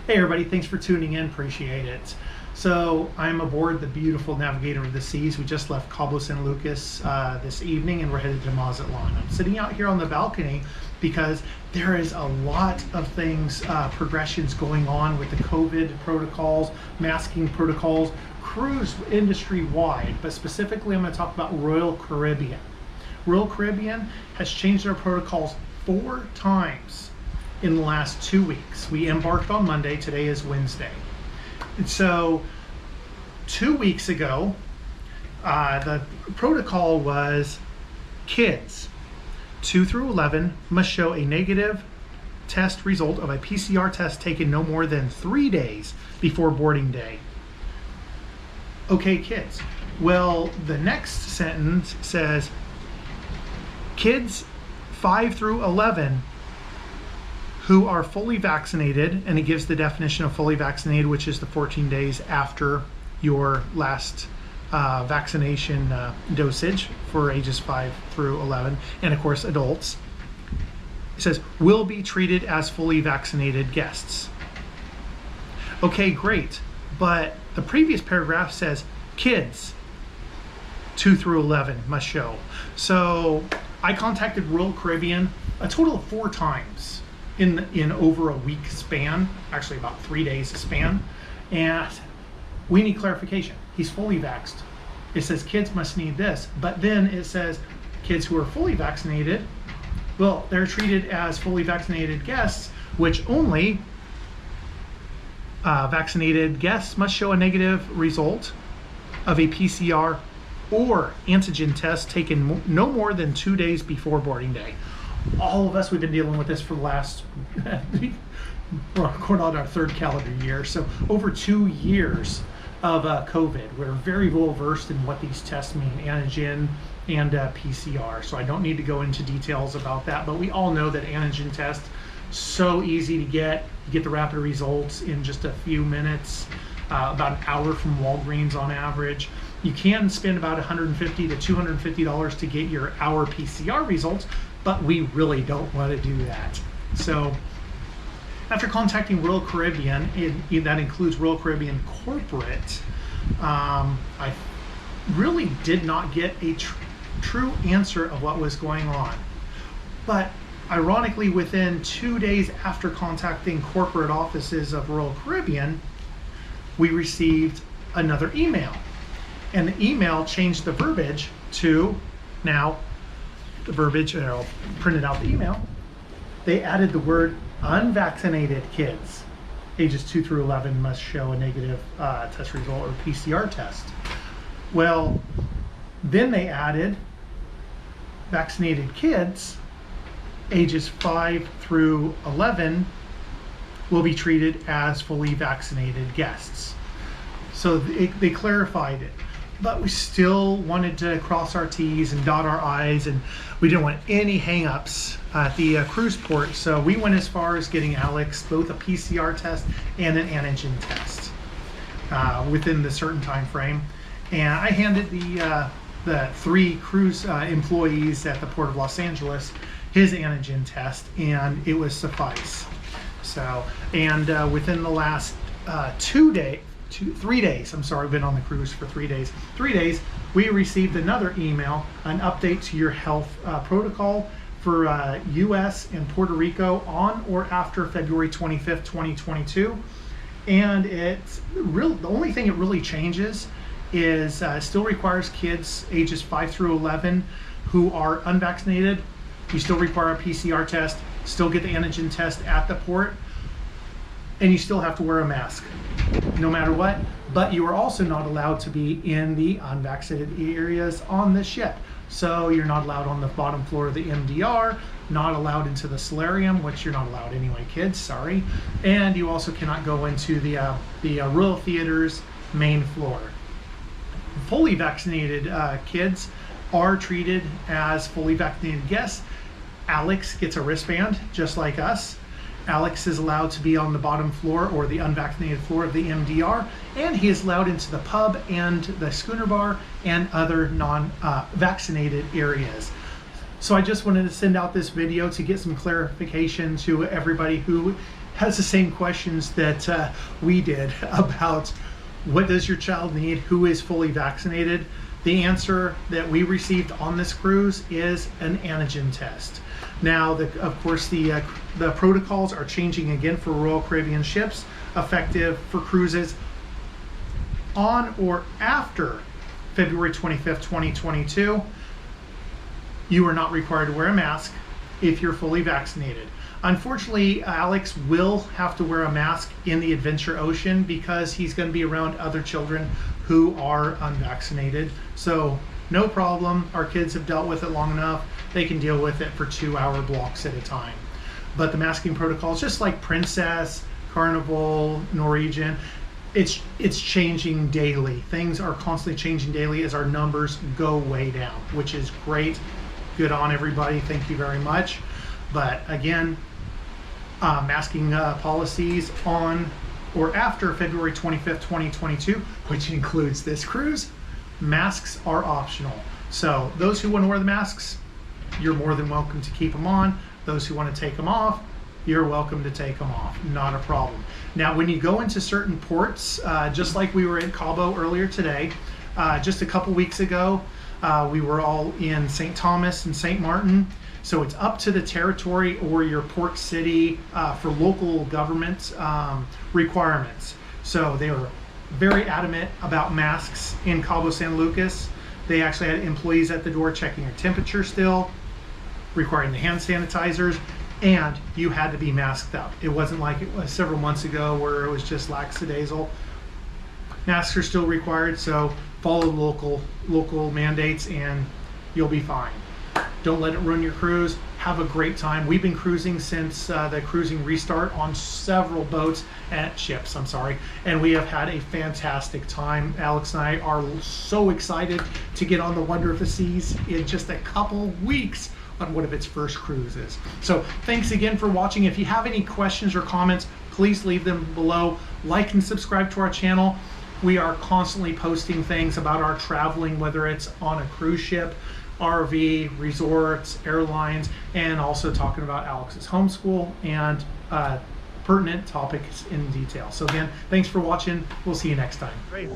Hey everybody, thanks for tuning in, appreciate it. So I'm aboard the beautiful Navigator of the Seas. We just left Cabo San Lucas this evening and we're headed to Mazatlan. I'm sitting out here on the balcony because there is a lot of things, progressions going on with the COVID protocols, masking protocols, cruise industry wide, but specifically I'm going to talk about Royal Caribbean. Royal Caribbean has changed their protocols 4 times in the last 2 weeks. We embarked on Monday, today is Wednesday. And so 2 weeks ago, the protocol was kids 2 through 11 must show a negative test result of a PCR test taken no more than 3 days before boarding day. Okay, kids. Well, the next sentence says kids 5 through 11 who are fully vaccinated, and it gives the definition of fully vaccinated, which is the 14 days after your last vaccination dosage for ages 5 through 11, and of course adults. It says, will be treated as fully vaccinated guests. Okay, great, but the previous paragraph says kids 2 through 11 must show. So I contacted Royal Caribbean a total of 4 times in over a week span, actually about 3 days span, and we need clarification. He's fully vaxxed. It says kids must need this, but then it says kids who are fully vaccinated, well, they're treated as fully vaccinated guests, which only vaccinated guests must show a negative result of a PCR or antigen test taken no more than 2 days before boarding day. All of us, we've been dealing with this for the last, we're going on our 3rd calendar year, so over 2 years of COVID. We're very well versed in what these tests mean, antigen and PCR, so I don't need to go into details about that, but we all know that antigen test, so easy to get. You get the rapid results in just a few minutes, about an hour from Walgreens on average. You can spend about $150 to $250 to get your hour PCR results, but we really don't want to do that. So after contacting Royal Caribbean, that includes Royal Caribbean Corporate, I really did not get a true answer of what was going on. But ironically, within 2 days after contacting corporate offices of Royal Caribbean, we received another email. And the email changed the verbiage to now, the verbiage, and I'll print it out the email. They added the word unvaccinated kids, ages 2 through 11 must show a negative test result or PCR test. Well, then they added vaccinated kids, ages 5 through 11 will be treated as fully vaccinated guests. So they clarified it. But we still wanted to cross our T's and dot our I's, and we didn't want any hang-ups at the cruise port, so we went as far as getting Alex both a PCR test and an antigen test within the certain time frame. And I handed the 3 cruise employees at the Port of Los Angeles his antigen test, and it was suffice. So, and within the last 3 days, I'm sorry, I've been on the cruise for 3 days. 3 days, we received another email, an update to your health protocol for US and Puerto Rico on or after February 25th, 2022. And it's real. The only thing it really changes is still requires kids ages 5 through 11 who are unvaccinated. You still require a PCR test, still get the antigen test at the port, and you still have to wear a mask no matter what, but you are also not allowed to be in the unvaccinated areas on the ship. So you're not allowed on the bottom floor of the MDR, not allowed into the solarium, which you're not allowed anyway, kids, sorry. And you also cannot go into the Royal Theater's main floor. Fully vaccinated kids are treated as fully vaccinated guests. Alex gets a wristband, just like us. Alex is allowed to be on the bottom floor or the unvaccinated floor of the MDR, and he is allowed into the pub and the schooner bar and other non-vaccinated areas. So I just wanted to send out this video to get some clarification to everybody who has the same questions that we did about what does your child need, who is fully vaccinated. The answer that we received on this cruise is an antigen test. Now, of course, the protocols are changing again for Royal Caribbean ships, effective for cruises on or after February 25th, 2022. You are not required to wear a mask if you're fully vaccinated. Unfortunately, Alex will have to wear a mask in the Adventure Ocean because he's going to be around other children who are unvaccinated. So no problem. Our kids have dealt with it long enough. They can deal with it for 2-hour blocks at a time. But the masking protocols, just like Princess, Carnival, Norwegian, it's changing daily. Things are constantly changing daily as our numbers go way down, which is great. Good on everybody. Thank you very much. But again, masking policies on or after February 25th, 2022, which includes this cruise, masks are optional. So those who want to wear the masks, you're more than welcome to keep them on. Those who want to take them off, you're welcome to take them off. Not a problem. Now, when you go into certain ports, just like we were in Cabo earlier today, just a couple weeks ago, we were all in St. Thomas and St. Martin. So it's up to the territory or your port city for local government requirements. So they were very adamant about masks in Cabo San Lucas. They actually had employees at the door checking your temperature still, requiring the hand sanitizers, and you had to be masked up. It wasn't like it was several months ago where it was just lackadaisical. Masks are still required, so follow local mandates and you'll be fine. Don't let it ruin your cruise. Have a great time. We've been cruising since the cruising restart on several boats and ships, and we have had a fantastic time. Alex and I are so excited to get on the Wonder of the Seas in just a couple weeks on one of its first cruises. So thanks again for watching. If you have any questions or comments, please leave them below. Like and subscribe to our channel. We are constantly posting things about our traveling, whether it's on a cruise ship, RV, resorts, airlines, and also talking about Alex's homeschool and pertinent topics in detail. So again, thanks for watching. We'll see you next time. Great.